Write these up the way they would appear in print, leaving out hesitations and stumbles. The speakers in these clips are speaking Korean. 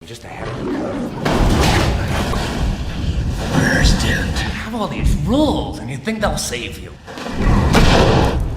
just ahead of the curve. Have all these rules, and you think they'll save you?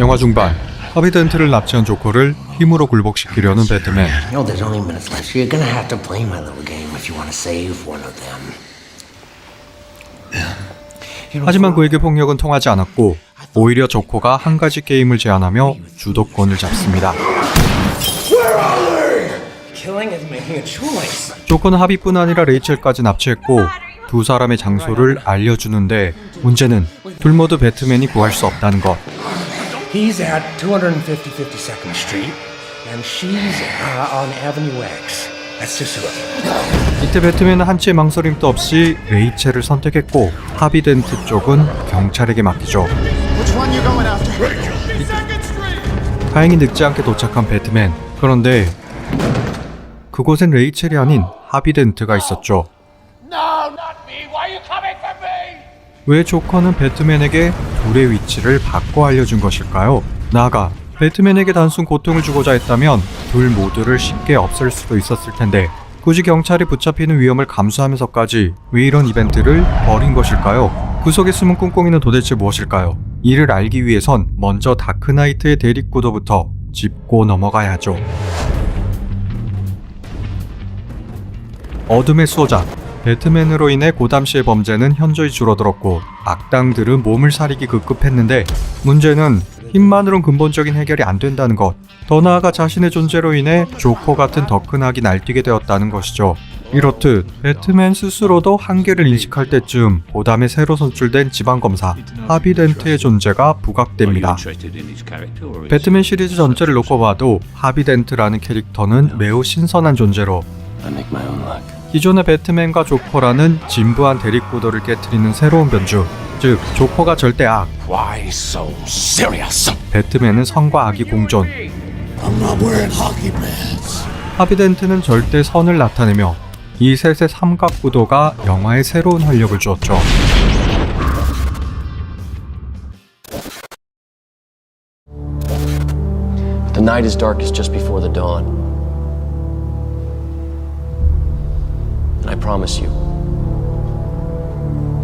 영화 중반, 하비 덴트를 납치한 조커를 힘으로 굴복시키려는 배트맨. You know, there's only minutes left, so you're gonna have to play my little game if you want to save one of them. 하지만 그에게 폭력은 통하지 않았고 오히려 조커가 한 가지 게임을 제안하며 주도권을 잡습니다. Killing is making a choice. 조커는 하비뿐 아니라 레이첼까지 납치했고 두 사람의 장소를 알려주는데 문제는 둘 모두 배트맨이 구할 수 없다는 것. He's at 250-52nd Street, and she's on Avenue X. That's just it. 이때 배트맨은 한치의 망설임도 없이 레이첼을 선택했고 하비 덴트 쪽은 경찰에게 맡기죠. 다행히 늦지 않게 도착한 배트맨. 그런데 그곳엔 레이첼이 아닌 하비 덴트가 있었죠. 왜 조커는 배트맨에게 둘의 위치를 바꿔 알려준 것일까요? 나아가 배트맨에게 단순 고통을 주고자 했다면 둘 모두를 쉽게 없앨 수도 있었을 텐데 굳이 경찰이 붙잡히는 위험을 감수하면서까지 왜 이런 이벤트를 벌인 것일까요? 그 속에 숨은 꿍꿍이는 도대체 무엇일까요? 이를 알기 위해선 먼저 다크나이트의 대립구도부터 짚고 넘어가야 하죠. 어둠의 수호자 배트맨으로 인해 고담시의 범죄는 현저히 줄어들었고 악당들은 몸을 사리기 급급했는데 문제는 힘만으론 근본적인 해결이 안 된다는 것. 더 나아가 자신의 존재로 인해 조커 같은 더 큰 악이 날뛰게 되었다는 것이죠. 이렇듯 배트맨 스스로도 한계를 인식할 때쯤 고담에 새로 선출된 지방검사 하비 덴트의 존재가 부각됩니다. 배트맨 시리즈 전체를 놓고 봐도 하비 덴트라는 캐릭터는 매우 신선한 존재로 기존의 배트맨과 조커라는 진부한 대립구도를 깨트리는 새로운 변주, 즉 조커가 절대 악, 배트맨은 선과 악이 공존, 하비 덴트는 절대 선을 나타내며 이 셋의 삼각구도가 영화에 새로운 활력을 주었죠. The night is darkest just before the dawn. I promise you,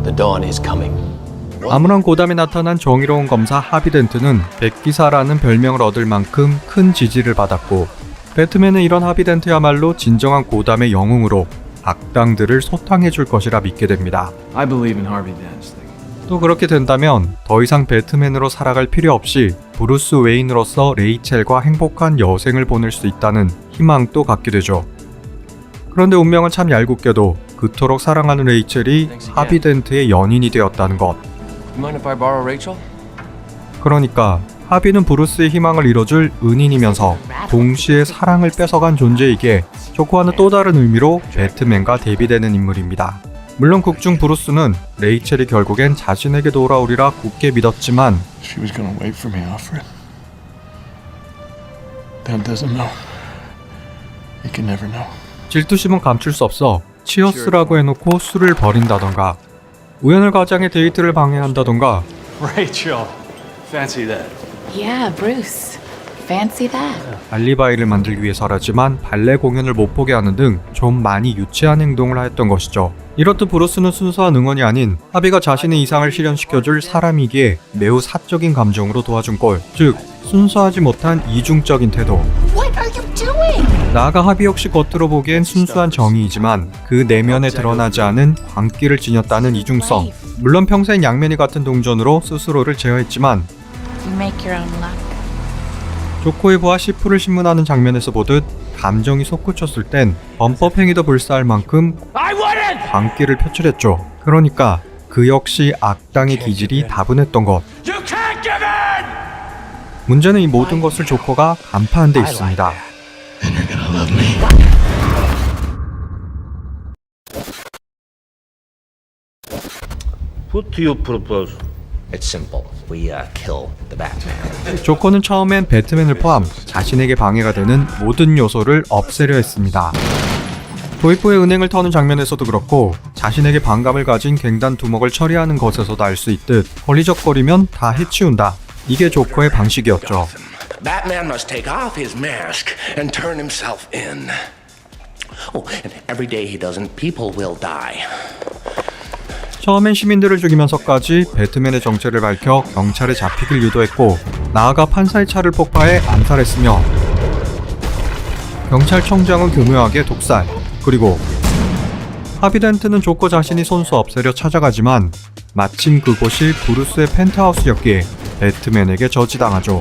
the dawn is coming. 아무런 고담에 나타난 정의로운 검사 하비 덴트는 백기사라는 별명을 얻을 만큼 큰 지지를 받았고 배트맨은 이런 하비 덴트야말로 진정한 고담의 영웅으로 악당들을 소탕해줄 것이라 믿게 됩니다. I believe in Harvey Dent. 또 그렇게 된다면 더 이상 배트맨으로 살아갈 필요 없이 브루스 웨인으로서 레이첼과 행복한 여생을 보낼 수 있다는 희망도 갖게 되죠. 그런데 운명은 참 얄궂게도 그토록 사랑하는 레이첼이 하비 덴트의 연인이 되었다는 것. Mind if I borrow Rachel? 그러니까 하비는 브루스의 희망을 이뤄줄 은인이면서 동시에 사랑을 뺏어간 존재이기에 조커와는 또 다른 의미로 배트맨과 대비되는 인물입니다. 물론 극중 브루스는 레이첼이 결국엔 자신에게 돌아오리라 굳게 믿었지만 She was gonna wait for me, Alfred. Dent doesn't know. He can never know. 질투심은 감출 수 없어 치어스라고 해놓고 술을 버린다던가 우연을 가장해 데이트를 방해한다던가 Rachel, fancy that. Yeah, Bruce. Fancy that. 알리바이를 만들기 위해서라지만 발레 공연을 못 보게 하는 등 좀 많이 유치한 행동을 하였던 것이죠. 이렇듯 브루스는 순수한 응원이 아닌 하비가 자신의 이상을 실현시켜줄 사람이기에 매우 사적인 감정으로 도와준 꼴, 즉 순수하지 못한 이중적인 태도. What are you doing? 나아가 하비 역시 겉으로 보기엔 순수한 정의이지만 그 내면에 드러나지 않은 광기를 지녔다는 이중성. 물론 평생 양면이 같은 동전으로 스스로를 제어했지만 You make your own luck. 조커의 부하 시프를 신문하는 장면에서 보듯 감정이 솟구쳤을 땐 범법 행위도 불사할 만큼 광기를 표출했죠. 그러니까 그 역시 악당의 기질이 다분했던 것. 문제는 이 모든 것을 조커가 간파한 데 있습니다. What do you propose? It's simple. We kill the Batman. 조커는 처음엔 배트맨을 포함 자신에게 방해가 되는 모든 요소를 없애려 했습니다. 도입부의 은행을 터는 장면에서도 그렇고 자신에게 반감을 가진 갱단 두목을 처리하는 것에서도 알 수 있듯 걸리적거리면 다 해치운다. 이게 조커의 방식이었죠. Batman must take off his mask and turn himself in. Oh, and every day he doesn't, people will die. 처음엔 시민들을 죽이면서까지 배트맨의 정체를 밝혀 경찰에 잡히길 유도했고 나아가 판사의 차를 폭파해 암살했으며 경찰청장은 교묘하게 독살, 그리고 하비 덴트는 조커 자신이 손수 없애려 찾아가지만 마침 그곳이 브루스의 펜트하우스였기에 배트맨에게 저지당하죠.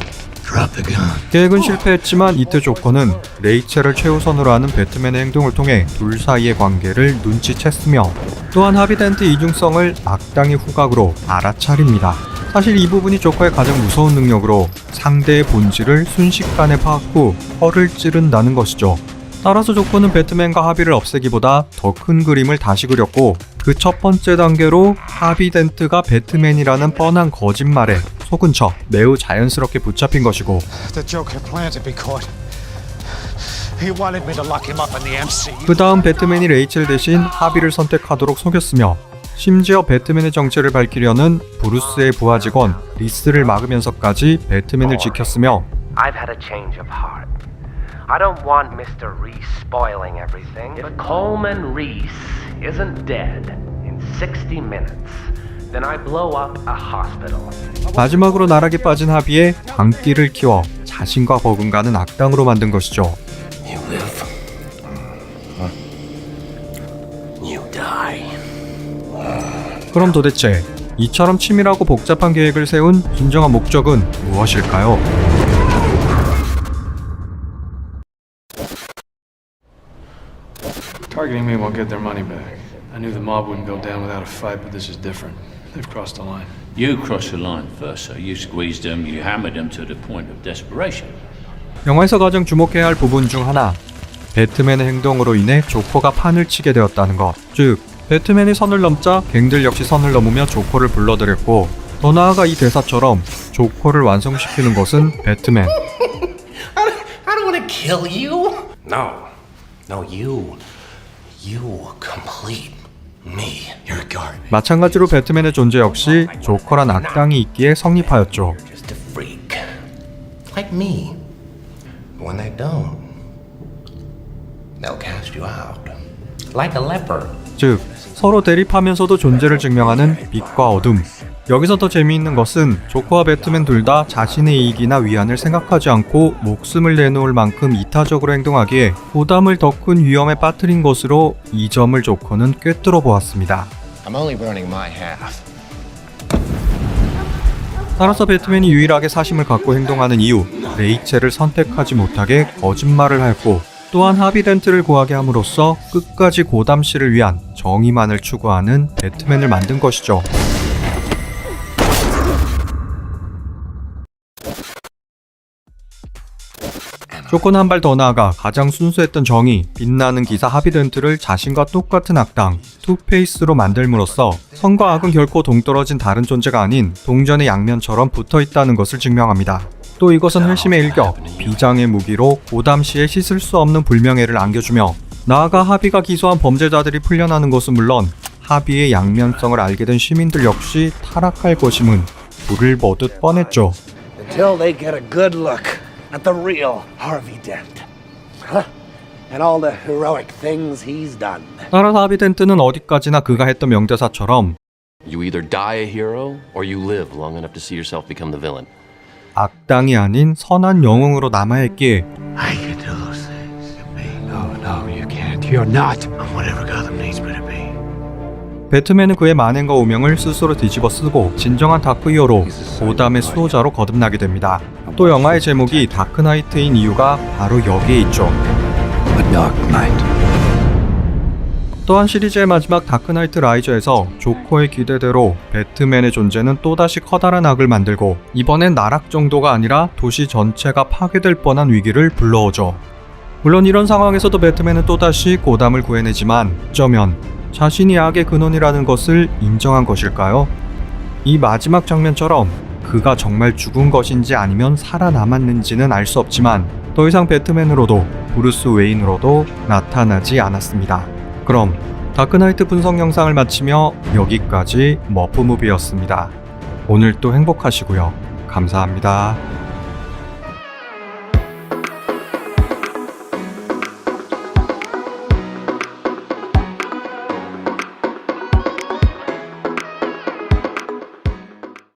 계획은 실패했지만 이때 조커는 레이첼을 최우선으로 하는 배트맨의 행동을 통해 둘 사이의 관계를 눈치챘으며 또한 하비 덴트 이중성을 악당의 후각으로 알아차립니다. 사실 이 부분이 조커의 가장 무서운 능력으로 상대의 본질을 순식간에 파악 후 혀를 찌른다는 것이죠. 따라서 조커는 배트맨과 하비를 없애기보다 더 큰 그림을 다시 그렸고 그 첫 번째 단계로 하비 덴트가 배트맨이라는 뻔한 거짓말에 속은 척 매우 자연스럽게 붙잡힌 것이고 The Joker planned to be caught. He wanted me to lock him up in the MCU. 그 다음 배트맨이 레이첼 대신 하비를 선택하도록 속였으며 심지어 배트맨의 정체를 밝히려는 브루스의 부하 직원 리스를 막으면서까지 배트맨을 지켰으며 I've had a change of heart. I don't want Mr. Reese spoiling everything. If Coleman Reese isn't dead in 60 minutes, then I blow up a hospital. 마지막으로 나락에 빠진 하비의 광기를 키워 자신과 버금가는 악당으로 만든 것이죠. You live. You die. 그럼 도대체 이처럼 치밀하고 복잡한 계획을 세운 진정한 목적은 무엇일까요? Targeting me won't get their money back. I knew the mob wouldn't go down without a fight, but this is different. They've crossed the line. You crossed the line first, so you squeezed them, you hammered them to the point of desperation. 영화에서 가장 주목해야 할 부분 중 하나, 배트맨의 행동으로 인해 조커가 판을 치게 되었다는 것. 즉, 배트맨이 선을 넘자 갱들 역시 선을 넘으며 조커를 불러들였고 더 나아가 이 대사처럼 조커를 완성시키는 것은 배트맨. I don't want to kill you. No, you complete me. You're garbage. 마찬가지로 배트맨의 존재 역시 조커란 악당이 있기에 성립하였죠. Just a freak, like me. But when they don't, they'll cast you out, like a leper. 즉, 서로 대립하면서도 존재를 증명하는 빛과 어둠. 여기서 더 재미있는 것은 조커와 배트맨 둘 다 자신의 이익이나 위안을 생각하지 않고 목숨을 내놓을 만큼 이타적으로 행동하기에 고담을 더 큰 위험에 빠뜨린 것으로 이 점을 조커는 꿰뚫어 보았습니다. I'm only burning my half. 따라서 배트맨이 유일하게 사심을 갖고 행동하는 이유, 레이첼을 선택하지 못하게 거짓말을 하였고 또한 하비 덴트를 구하게 함으로써 끝까지 고담 씨를 위한 정의만을 추구하는 배트맨을 만든 것이죠. 조커는 한 발 더 나아가 가장 순수했던 정의, 빛나는 기사 하비 덴트를 자신과 똑같은 악당, 투페이스로 만들므로써 선과 악은 결코 동떨어진 다른 존재가 아닌 동전의 양면처럼 붙어있다는 것을 증명합니다. 또 이것은 회심의 일격, 비장의 무기로 고담 씨의 씻을 수 없는 불명예를 안겨주며 나아가 하비가 기소한 범죄자들이 풀려나는 것은 물론 하비의 양면성을 알게 된 시민들 역시 타락할 것임은 불을 보듯 뻔했죠. Until they get a good look at the real Harvey Dent. Huh? And all the heroic things he's done. 따라서 하비 덴트는 어디까지나 그가 했던 명대사처럼 You either die a hero or you live long enough to see yourself become the villain. 악당이 아닌 선한 영웅으로 남아야 했기에 I can do those things. No, you can't. You're not. I'm whatever Gotham needs me to be. 배트맨은 그의 만행과 오명을 스스로 뒤집어 쓰고 진정한 다크 히어로, 고담의 수호자로 거듭나게 됩니다. 또 영화의 제목이 다크나이트인 이유가 바로 여기에 있죠. A Dark Knight. 또한 시리즈의 마지막 다크나이트 라이저에서 조커의 기대대로 배트맨의 존재는 또다시 커다란 악을 만들고 이번엔 나락 정도가 아니라 도시 전체가 파괴될 뻔한 위기를 불러오죠. 물론 이런 상황에서도 배트맨은 또다시 고담을 구해내지만 어쩌면 자신이 악의 근원이라는 것을 인정한 것일까요? 이 마지막 장면처럼 그가 정말 죽은 것인지 아니면 살아남았는지는 알 수 없지만 더 이상 배트맨으로도 브루스 웨인으로도 나타나지 않았습니다. 그럼 다크나이트 분석 영상을 마치며 여기까지 머프무비였습니다. 오늘도 행복하시고요. 감사합니다.